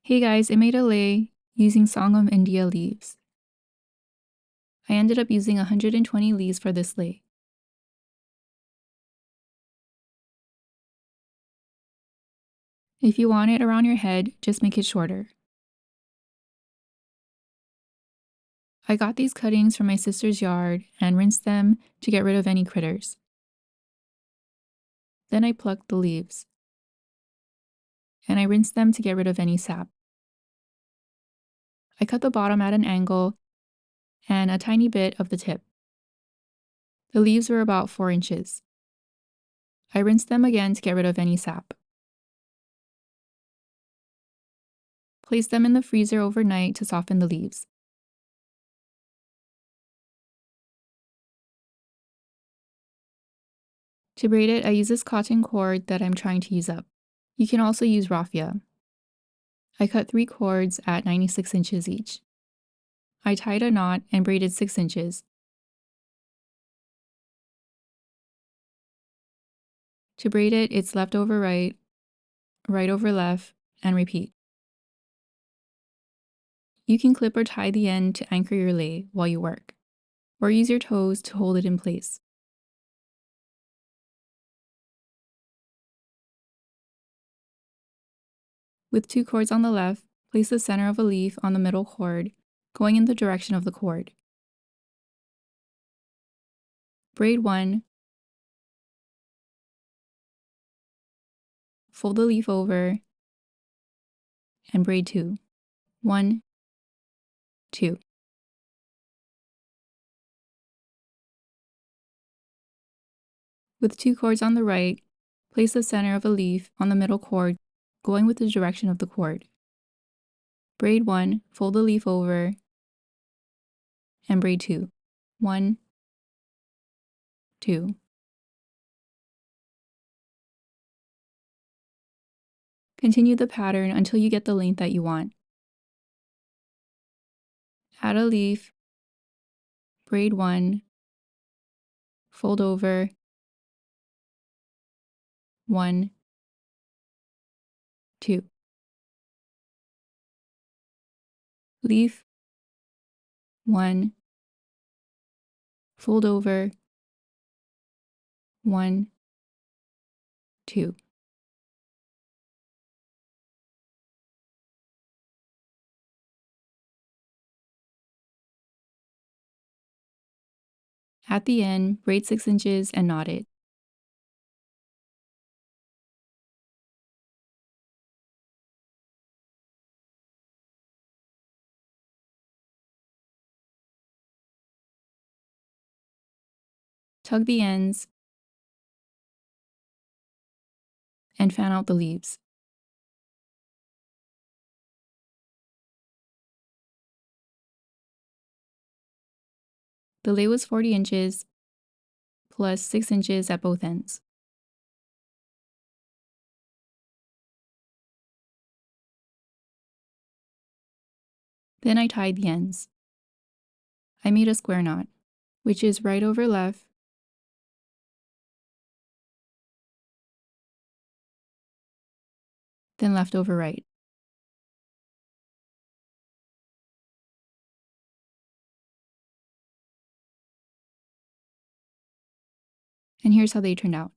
Hey guys, I made a lei using Song of India leaves. I ended up using 120 leaves for this lei. If you want it around your head, just make it shorter. I got these cuttings from my sister's yard and rinsed them to get rid of any critters. Then I plucked the leaves, and I rinsed them to get rid of any sap. I cut the bottom at an angle and a tiny bit of the tip. The leaves were about 4 inches. I rinsed them again to get rid of any sap. Place them in the freezer overnight to soften the leaves. To braid it, I use this cotton cord that I'm trying to use up. You can also use raffia. I cut 3 cords at 96 inches each. I tied a knot and braided 6 inches. To braid it, it's left over right, right over left, and repeat. You can clip or tie the end to anchor your lei while you work, or use your toes to hold it in place. With 2 cords on the left, place the center of a leaf on the middle cord, going in the direction of the cord. Braid 1, fold the leaf over, and braid 2. 1, 2. With 2 cords on the right, place the center of a leaf on the middle cord, going with the direction of the cord. Braid 1, fold the leaf over, and braid 2. 1, 2. Continue the pattern until you get the length that you want. Add a leaf, braid 1, fold over, 1, 2. Leaf, 1, fold over, 1, 2. At the end, braid 6 inches and knot it. Tug the ends and fan out the leaves. The lei was 40 inches plus 6 inches at both ends. Then I tied the ends. I made a square knot, which is right over left, then left over right. And here's how they turned out.